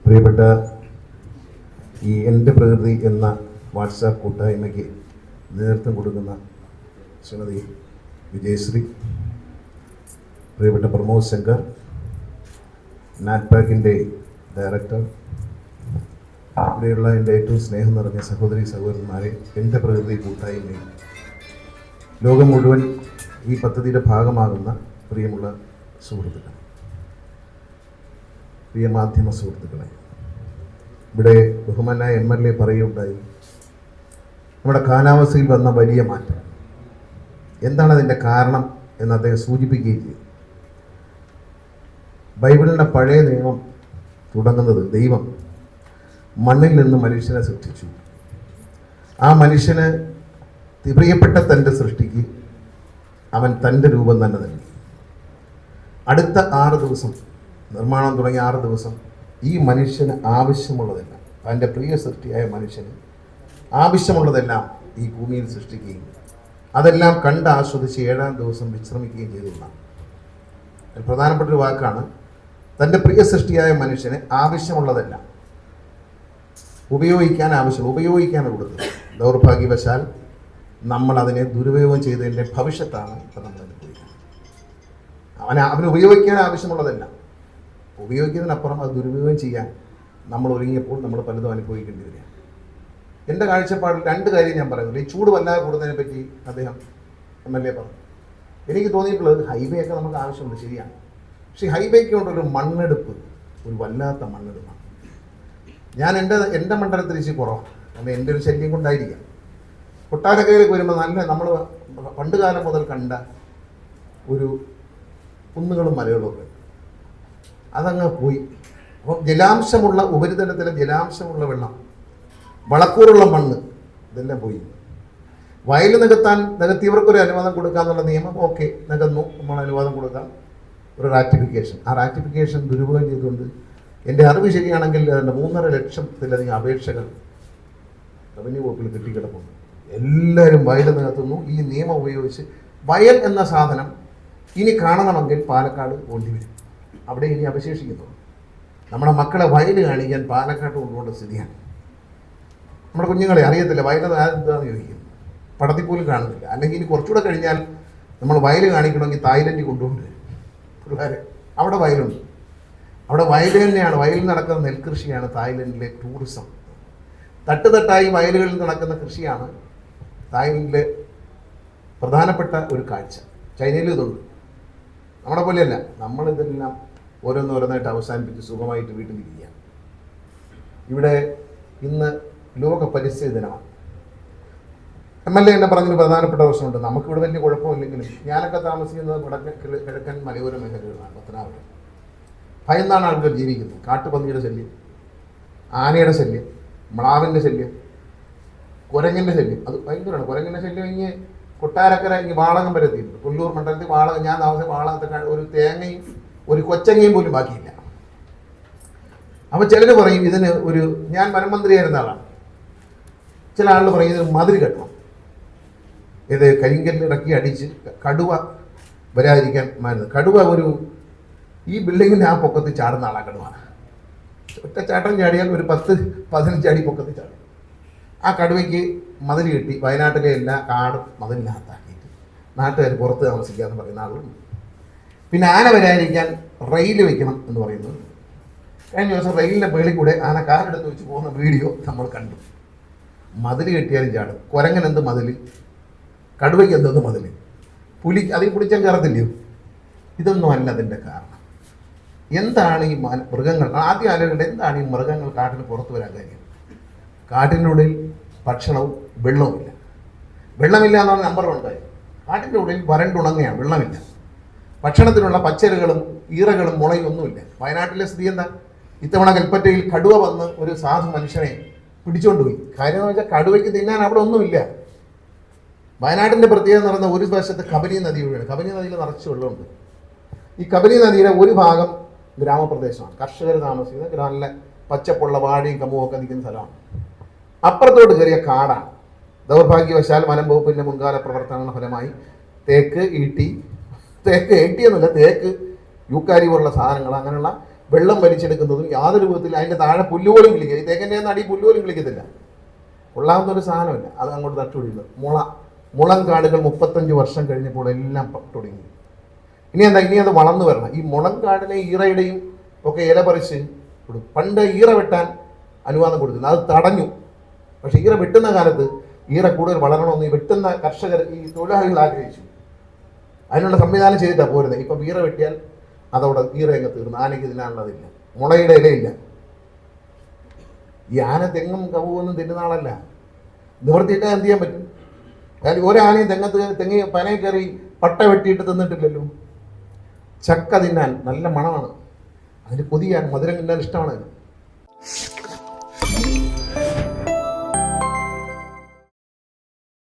പ്രിയപ്പെട്ട ഈ എൻ്റെ പ്രകൃതി എന്ന വാട്സാപ്പ് കൂട്ടായ്മയ്ക്ക് നേതൃത്വം കൊടുക്കുന്ന ശ്രീമതി വിജയശ്രീ, പ്രിയപ്പെട്ട പ്രമോദ് ശങ്കർ, നാറ്റ്പാക്കിൻ്റെ ഡയറക്ടർ, ഇവിടെയുള്ള എൻ്റെ ഏറ്റവും സ്നേഹം നിറഞ്ഞ സഹോദരി സഹോദരന്മാരെ, എൻ്റെ പ്രകൃതി കൂട്ടായ്മയിൽ ലോകം മുഴുവൻ ഈ പദ്ധതിയുടെ ഭാഗമാകുന്ന പ്രിയമുള്ള സുഹൃത്തുക്കൾ, പ്രിയ മാധ്യമ സുഹൃത്തുക്കളെ, ഇവിടെ ബഹുമാനായ MLA പറയുകയുണ്ടായി, നമ്മുടെ കാലാവസ്ഥയിൽ വന്ന വലിയ മാറ്റം എന്താണ് അതിൻ്റെ കാരണം എന്ന് അദ്ദേഹം സൂചിപ്പിക്കുകയും ചെയ്തു. ബൈബിളിൻ്റെ പഴയ നിയമം തുടങ്ങുന്നത് ദൈവം മണ്ണിൽ നിന്ന് മനുഷ്യനെ സൃഷ്ടിച്ചു. ആ മനുഷ്യന് പ്രിയപ്പെട്ട തൻ്റെ സൃഷ്ടിക്ക് അവൻ തൻ്റെ രൂപം തന്നെ നൽകി. അടുത്ത 6 ദിവസം, നിർമ്മാണം തുടങ്ങിയ 6 ദിവസം, ഈ മനുഷ്യന് ആവശ്യമുള്ളതെല്ലാം, തൻ്റെ പ്രിയ സൃഷ്ടിയായ മനുഷ്യന് ആവശ്യമുള്ളതെല്ലാം ഈ ഭൂമിയിൽ സൃഷ്ടിക്കുകയും അതെല്ലാം കണ്ട് ആസ്വദിച്ച് 7-ാം ദിവസം വിശ്രമിക്കുകയും ചെയ്തതാണ്. പ്രധാനപ്പെട്ട ഒരു വാക്കാണ്, തൻ്റെ പ്രിയ സൃഷ്ടിയായ മനുഷ്യന് ആവശ്യമുള്ളതെല്ലാം ഉപയോഗിക്കാനാണ് കൊടുത്തത്. ദൗർഭാഗ്യവശാൽ നമ്മൾ അതിനെ ദുരുപയോഗം ചെയ്തതിൻ്റെ ഭവിഷ്യത്താണ് ഇപ്പം നമ്മൾ അനുഭവിക്കുന്നത്. അവന് ഉപയോഗിക്കാൻ ആവശ്യമുള്ളതെല്ലാം ഉപയോഗിക്കുന്നതിനപ്പുറം അത് ദുരുപയോഗം ചെയ്യാൻ നമ്മൾ ഒരുങ്ങിയപ്പോൾ നമ്മൾ പലതും അനുഭവിക്കേണ്ടി വരിക. എൻ്റെ കാഴ്ചപ്പാടിൽ 2 കാര്യം ഞാൻ പറയുന്നുള്ളൂ. ഈ ചൂട് വല്ലാതെ കൂടുന്നതിനെ പറ്റി അദ്ദേഹം MLA പറഞ്ഞു. എനിക്ക് തോന്നിയിട്ടുള്ളത് ഹൈവേ ഒക്കെ നമുക്ക് ആവശ്യമുണ്ട്, ശരിയാണ്. പക്ഷേ ഹൈവേക്ക് കൊണ്ടൊരു മണ്ണെടുപ്പ്, ഒരു വല്ലാത്ത മണ്ണെടുപ്പാണ്. ഞാൻ എൻ്റെ മണ്ഡലത്തിൽ ഇച്ചിരി കുറവാണ്, കാരണം എൻ്റെ ഒരു ശല്യം കൊണ്ടായിരിക്കാം. കൊട്ടാരക്കരയിലേക്ക് വരുമ്പോൾ നമ്മൾ പണ്ട് കാലം മുതൽ കണ്ട ഒരു കുന്നുകളും മലകളും ഒക്കെ അതങ്ങ് പോയി. അപ്പം ജലാംശമുള്ള ഉപരിതലത്തിലെ ജലാംശമുള്ള വെള്ളം, വളക്കൂറുള്ള മണ്ണ്, ഇതെല്ലാം പോയി. വയൽ നികത്തിയവർക്കൊരു അനുവാദം കൊടുക്കാന്നുള്ള നിയമം ഓക്കെ, നികന്നു, നമ്മൾ അനുവാദം കൊടുക്കാം. ഒരു റാറ്റിഫിക്കേഷൻ, ആ റാറ്റിഫിക്കേഷൻ ദുരുപയോഗം ചെയ്തുകൊണ്ട് എൻ്റെ അറിവ് ശരിയാണെങ്കിൽ 3.5 ലക്ഷത്തിലധികം അപേക്ഷകൾ റവന്യൂ വകുപ്പിൽ കിട്ടിക്കിടപ്പുണ്ട്. എല്ലാവരും വയൽ നികത്തുന്നു. ഈ നിയമം ഉപയോഗിച്ച് വയൽ എന്ന സാധനം ഇനി കാണണമെങ്കിൽ പാലക്കാട് പോണ്ടി വരും. അവിടെ ഇനി അവശേഷിക്കുന്നു. നമ്മുടെ മക്കളെ വയൽ കാണിക്കാൻ പാലക്കാട്ട് കൊണ്ടുപോകേണ്ട സ്ഥിതിയാണ്. നമ്മുടെ കുഞ്ഞുങ്ങളെ അറിയത്തില്ല വയൽ എന്താണെന്ന് ചോദിക്കും, പടത്തിൽ പോലും കാണുന്നില്ല. അല്ലെങ്കിൽ ഇനി കുറച്ചുകൂടെ കഴിഞ്ഞാൽ നമ്മൾ വയൽ കാണിക്കണമെങ്കിൽ തായ്ലൻഡിൽ കൊണ്ടുകൊണ്ട് പിള്ളേർ. അവിടെ വയലുണ്ട്, അവിടെ വയൽ തന്നെയാണ്. വയലിൽ നടക്കുന്ന നെൽകൃഷിയാണ് തായ്ലൻഡിലെ ടൂറിസം. തട്ടുതട്ടായി വയലുകളിൽ നടക്കുന്ന കൃഷിയാണ് തായ്ലൻഡിലെ പ്രധാനപ്പെട്ട ഒരു കാഴ്ച. ചൈനയിലും ഇതുണ്ട്. നമ്മുടെ പോലെയല്ല, നമ്മളിതെല്ലാം ഓരോന്നോരോന്നായിട്ട് അവസാനിപ്പിച്ച് സുഖമായിട്ട് വീട്ടിലിരിക്കുക. ഇവിടെ ഇന്ന് ലോക പരിസ്ഥിതി ദിനമാണ്. MLA എന്നെ പറഞ്ഞൊരു പ്രധാനപ്പെട്ട പ്രശ്നമുണ്ട്. നമുക്കിവിടെ വലിയ കുഴപ്പമില്ലെങ്കിലും ഞാനൊക്കെ താമസിക്കുന്നത് കിഴക്കൻ മലയോര മേഖലകളാണ്. പത്തനാപുരം ഭയന്നാണ് ആൾക്കാർ ജീവിക്കുന്നത്. കാട്ടുപന്നിയുടെ ശല്യം, ആനയുടെ ശല്യം, മ്ലാവിൻ്റെ ശല്യം, കുരങ്ങൻ്റെ ശല്യം, അത് ഭയങ്കരമാണ്. കുരങ്ങൻ്റെ ശല്യം ഇങ്ങനെ കൊട്ടാരക്കര ഇങ്ങനെ വാളകം വരെ എത്തിയിട്ടുണ്ട്. കൊല്ലൂർ മണ്ഡലത്തിൽ വാളകം, ഞാൻ താമസിച്ച വാളകത്തെ ഒരു തേങ്ങയും ഒരു കൊച്ചങ്ങയും പോലും ബാക്കിയില്ല. അപ്പോൾ ചിലർ പറയും ഇതിന് ഞാൻ വനമന്ത്രിയായിരുന്ന ആളാണ്. ചില ആളുകൾ പറയും ഇതിന് മതിൽ കെട്ടണം, ഇത് കരിങ്കല്ലിറക്കി അടിച്ച് കടുവ വരാതിരിക്കാൻ മരുന്ന്. കടുവ ഈ ബിൽഡിങ്ങിൻ്റെ ആ പൊക്കത്തിൽ ചാടുന്ന ആളാണ് കടുവ. ഒറ്റ ചാട്ടം ചാടിയാൽ ഒരു 10-15 അടി പൊക്കത്തിൽ ചാടും. ആ കടുവയ്ക്ക് മതിൽ കെട്ടി വയനാട്ടിലെ എല്ലാ കാടും മതിലിനകത്താക്കിയിട്ട് നാട്ടുകാർ പുറത്ത് താമസിക്കാമെന്ന് പറയുന്ന ആളുകളുണ്ട്. പിന്നെ ആന വരാതിരിക്കാൻ റെയിൽ വെക്കണം എന്ന് പറയുന്നത്. കഴിഞ്ഞ ദിവസം റെയിലിൻ്റെ പേളിൽ കൂടെ ആന കാറെടുത്ത് വെച്ച് പോകുന്ന വീഡിയോ നമ്മൾ കണ്ടു. മതിൽ കെട്ടിയാലും ചാടും. കുരങ്ങനെന്ത് മതിൽ, കടുവയ്ക്ക് എന്തെന്ന് മതിൽ, പുലി അതിൽ പിടിച്ചാൽ കയറത്തില്ലയോ? ഇതൊന്നും അല്ല അതിൻ്റെ കാരണം. എന്താണ് ഈ മൃഗങ്ങൾ? ആദ്യം ആലോചിക്കേണ്ടത് എന്താണ് ഈ മൃഗങ്ങൾ കാട്ടിന് പുറത്ത് വരാൻ കാര്യം? കാട്ടിനുള്ളിൽ ഭക്ഷണവും വെള്ളവുമില്ല. വെള്ളമില്ല എന്നാണ് നമ്പർ 1 കാര്യം. കാട്ടിൻ്റെ ഉള്ളിൽ വരണ്ടുണങ്ങയാണ്, വെള്ളമില്ല. ഭക്ഷണത്തിനുള്ള പച്ചലുകളും ഈറകളും മുളയും ഒന്നുമില്ല. വയനാട്ടിലെ സ്ഥിതി എന്താ? ഇത്തവണ കൽപ്പറ്റയിൽ കടുവ വന്ന് ഒരു സാധു മനുഷ്യനെ പിടിച്ചുകൊണ്ടുപോയി. കാര്യം എന്ന് വെച്ചാൽ കടുവയ്ക്ക് തിന്നാൻ അവിടെ ഒന്നുമില്ല. വയനാട്ടിൻ്റെ പ്രത്യേകത എന്ന് പറയുന്ന ഒരു വശത്ത് കബനി നദി ഒഴിയാണ്. കബനി നദിയിൽ നിറച്ച് വെള്ളമുണ്ട്. ഈ കബനി നദിയുടെ ഒരു ഭാഗം ഗ്രാമപ്രദേശമാണ്, കർഷകർ താമസിക്കുന്ന നല്ല പച്ചപ്പുള്ള വാഴയും കമ്പുമൊക്കെ നിൽക്കുന്ന സ്ഥലമാണ്. അപ്പുറത്തോട്ട് കയറിയ കാടാണ്. ദൗർഭാഗ്യവശാൽ വനം വകുപ്പിൻ്റെ മുൻകാല പ്രവർത്തനങ്ങളുടെ ഫലമായി തേക്ക്, ഈട്ടി എന്നല്ല, തേക്ക്, യൂക്കാരി പോലുള്ള സാധനങ്ങൾ, അങ്ങനെയുള്ള വെള്ളം വലിച്ചെടുക്കുന്നതും യാതൊരു വിധത്തിൽ അതിൻ്റെ താഴെ പുല്ലുപോലും കിളിക്കുക. ഈ തെങ്ങിൻ്റെ അടി പുല്ലുപോലും കിളിക്കത്തില്ല. കൊള്ളാവുന്ന ഒരു സാധനമില്ല. അത് അങ്ങോട്ട് നട്ടുപിടിക്കുന്നത്. മുളം കാടുകൾ 35 വർഷം കഴിഞ്ഞപ്പോൾ എല്ലാം തുടങ്ങി. ഇനി അത് വളർന്നു വരണം. ഈ മുളം കാടിനെ ഈറയുടെയും ഒക്കെ ഇല പറിച്ച് കൊടുക്കും. പണ്ട് ഈറ വെട്ടാൻ അനുവാദം കൊടുത്തിരുന്നു, അത് തടഞ്ഞു. പക്ഷേ ഈറ വെട്ടുന്ന കാലത്ത് ഈറ കൂടുതൽ വളരണമെന്ന് ഈ വെട്ടുന്ന കർഷകർ, ഈ തൊഴിലാളികൾ ആഗ്രഹിച്ചു. അതിനുള്ള സംവിധാനം ചെയ്തിട്ടാണ് പോരുന്നത്. ഇപ്പം ഈറ വെട്ടിയാൽ അതോടെ ഈറ അങ്ങ് തീർന്നു. ആനയ്ക്ക് തിന്നാനുള്ളതില്ല, മുളയുടെ ഇലയില്ല. ഈ ആന തെങ്ങും കവുവൊന്നും തിന്നുന്ന ആളല്ല. നിവർത്തിയിട്ടാൽ എന്ത് ചെയ്യാൻ പറ്റും? കാരണം ഒരാനയും തെങ്ങ് പനയിൽ കയറി പട്ട വെട്ടിയിട്ട് തിന്നിട്ടില്ലല്ലോ. ചക്ക തിന്നാൻ നല്ല മണമാണ്, അതിന് കൊതിയാണ്, മധുരം തിന്നാൻ ഇഷ്ടമാണ്.